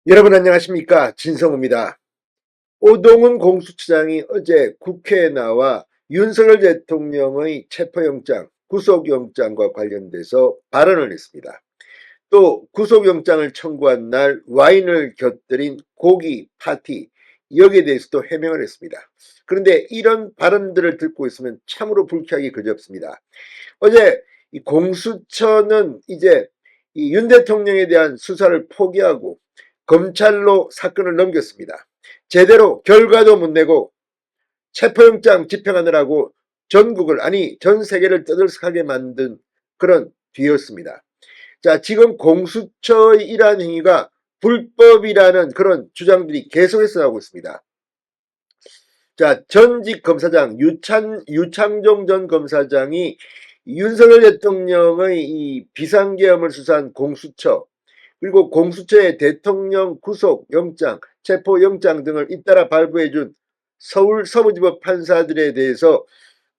여러분 안녕하십니까, 진성우입니다. 오동훈 공수처장이 어제 국회에 나와 윤석열 대통령의 체포영장, 구속영장과 관련돼서 발언을 했습니다. 또 구속영장을 청구한 날 와인을 곁들인 고기 파티, 여기에 대해서도 해명을 했습니다. 그런데 이런 발언들을 듣고 있으면 참으로 불쾌하기 그지없습니다. 어제 이 공수처는 이제 이 윤 대통령에 대한 수사를 포기하고 검찰로 사건을 넘겼습니다. 제대로 결과도 못 내고 체포영장 집행하느라고 전국을, 아니 전 세계를 떠들썩하게 만든 그런 뒤였습니다. 자, 지금 공수처의 이러한 행위가 불법이라는 그런 주장들이 계속해서 나오고 있습니다. 자, 전직 검사장 유창종 전 검사장이 윤석열 대통령의 이 비상계엄을 수사한 공수처, 그리고 공수처의 대통령 구속영장, 체포영장 등을 잇따라 발부해준 서울 서부지법 판사들에 대해서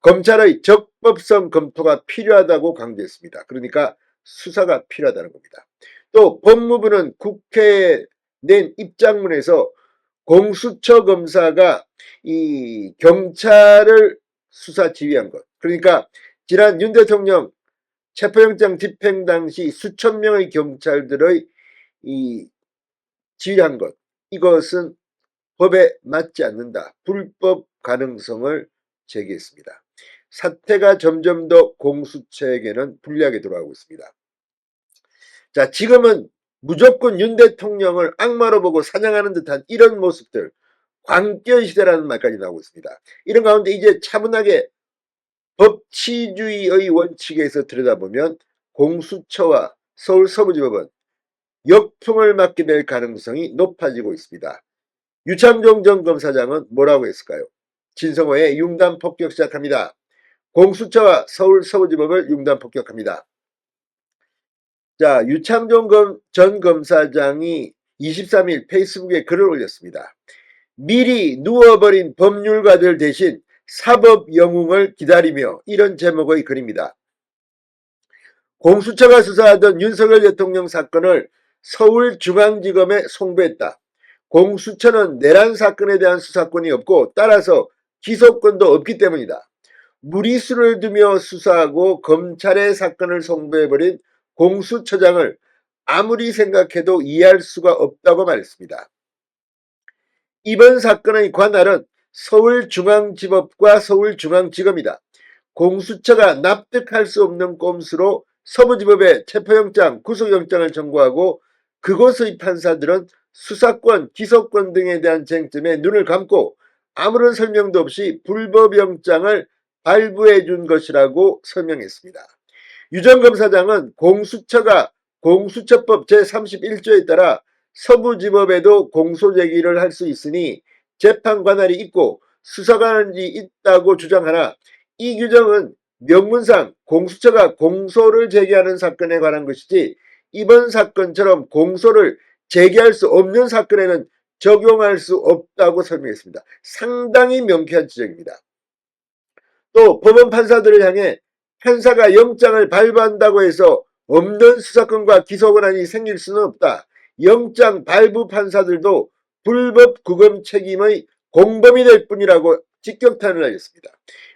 검찰의 적법성 검토가 필요하다고 강조했습니다. 그러니까 수사가 필요하다는 겁니다. 또 법무부는 국회에 낸 입장문에서 공수처 검사가 이 경찰을 수사 지휘한 것, 그러니까 지난 윤 대통령 체포영장 집행 당시 수천 명의 경찰들의 이 지휘한 것, 이것은 법에 맞지 않는다, 불법 가능성을 제기했습니다. 사태가 점점 더 공수처에게는 불리하게 돌아가고 있습니다. 자, 지금은 무조건 윤 대통령을 악마로 보고 사냥하는 듯한 이런 모습들, 광견 시대라는 말까지 나오고 있습니다. 이런 가운데 이제 차분하게 법치주의의 원칙에서 들여다보면 공수처와 서울 서부지법은 역풍을 맞게 될 가능성이 높아지고 있습니다. 유창종 전 검사장은 뭐라고 했을까요? 진성호의 융단 폭격 시작합니다. 공수처와 서울 서부지법을 융단 폭격합니다. 자, 유창종 전 검사장이 23일 페이스북에 글을 올렸습니다. 미리 누워버린 법률가들 대신 사법 영웅을 기다리며, 이런 제목의 글입니다. 공수처가 수사하던 윤석열 대통령 사건을 서울중앙지검에 송부했다. 공수처는 내란 사건에 대한 수사권이 없고 따라서 기소권도 없기 때문이다. 무리수를 두며 수사하고 검찰의 사건을 송부해버린 공수처장을 아무리 생각해도 이해할 수가 없다고 말했습니다. 이번 사건의 관할은 서울중앙지법과 서울중앙지검이다. 공수처가 납득할 수 없는 꼼수로 서부지법에 체포영장, 구속영장을 청구하고 그곳의 판사들은 수사권, 기소권 등에 대한 쟁점에 눈을 감고 아무런 설명도 없이 불법영장을 발부해 준 것이라고 설명했습니다. 유 전 검사장은 공수처가 공수처법 제31조에 따라 서부지법에도 공소제기를 할 수 있으니 재판 관할이 있고 수사관이 있다고 주장하나, 이 규정은 명문상 공수처가 공소를 제기하는 사건에 관한 것이지 이번 사건처럼 공소를 제기할 수 없는 사건에는 적용할 수 없다고 설명했습니다. 상당히 명쾌한 지적입니다. 또 법원 판사들을 향해 판사가 영장을 발부한다고 해서 없는 수사권과 기소권한이 생길 수는 없다. 영장 발부 판사들도 불법 구금 책임의 공범이 될 뿐이라고 직격탄을 날렸습니다.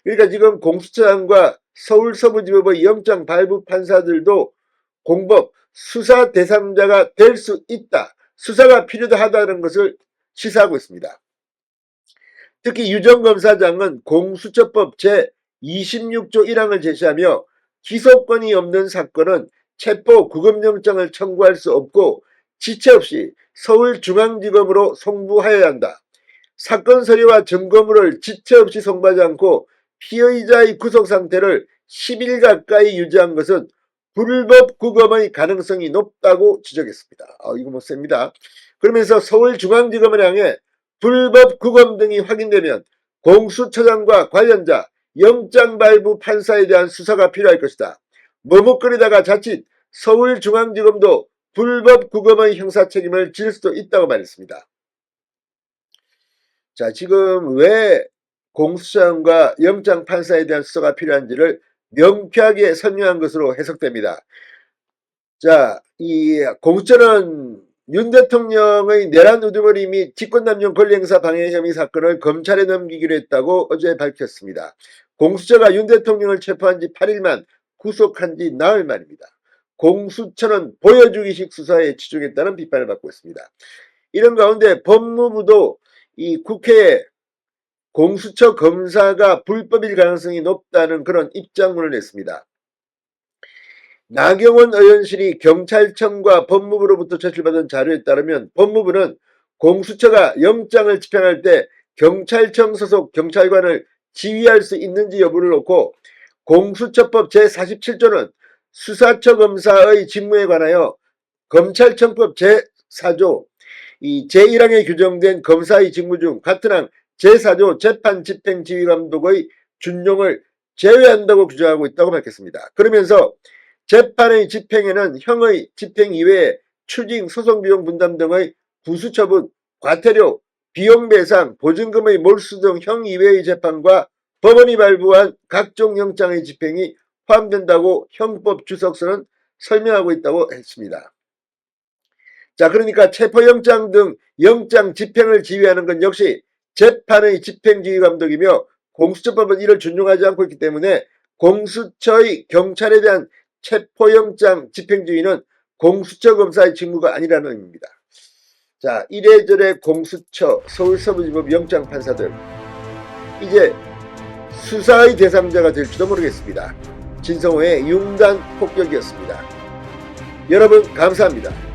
그러니까 지금 공수처장과 서울 서부지법의 영장 발부 판사들도 공법 수사 대상자가 될 수 있다, 수사가 필요하다는 것을 시사하고 있습니다. 특히 유 전 검사장은 공수처법 제26조 1항을 제시하며 기소권이 없는 사건은 체포 구금영장을 청구할 수 없고 지체 없이 서울중앙지검으로 송부하여야 한다. 사건 서류와 증거물을 지체 없이 송부하지 않고 피의자의 구속상태를 10일 가까이 유지한 것은 불법 구금의 가능성이 높다고 지적했습니다. 이거 뭐 셉니다. 그러면서 서울중앙지검을 향해 불법 구금 등이 확인되면 공수처장과 관련자, 영장 발부 판사에 대한 수사가 필요할 것이다. 머뭇거리다가 자칫 서울중앙지검도 불법 구금의 형사책임을 질 수도 있다고 말했습니다. 자, 지금 왜 공수처장과 영장 판사에 대한 수사가 필요한지를 명쾌하게 설명한 것으로 해석됩니다. 자, 이 공수처는 윤 대통령의 내란 우두머리 및 직권남용 권리행사 방해 혐의 사건을 검찰에 넘기기로 했다고 어제 밝혔습니다. 공수처가 윤 대통령을 체포한 지 8일만 구속한 지 나흘 만입니다. 공수처는 보여주기식 수사에 치중했다는 비판을 받고 있습니다. 이런 가운데 법무부도 이 국회에 공수처 검사가 불법일 가능성이 높다는 그런 입장문을 냈습니다. 나경원 의원실이 경찰청과 법무부로부터 제출받은 자료에 따르면 법무부는 공수처가 영장을 집행할 때 경찰청 소속 경찰관을 지휘할 수 있는지 여부를 놓고 공수처법 제47조는 수사처 검사의 직무에 관하여 검찰청법 제4조 이 제1항에 규정된 검사의 직무 중 같은 항 제4조 재판집행지휘감독의 준용을 제외한다고 규정하고 있다고 밝혔습니다. 그러면서 재판의 집행에는 형의 집행 이외에 추징, 소송비용 분담 등의 부수처분, 과태료, 비용배상, 보증금의 몰수 등 형 이외의 재판과 법원이 발부한 각종 영장의 집행이 포함된다고 형법 주석서는 설명하고 있다고 했습니다. 자, 그러니까 체포영장 등 영장 집행을 지휘하는 건 역시 재판의 집행지휘감독이며 공수처법은 이를 준용하지 않고 있기 때문에 공수처의 경찰에 대한 체포영장 집행지휘는 공수처 검사의 직무가 아니라는 의미입니다. 자, 이래저래 공수처, 서울서부지법 영장판사들 이제 수사의 대상자가 될지도 모르겠습니다. 진성호의 융단 폭격이었습니다. 여러분 감사합니다.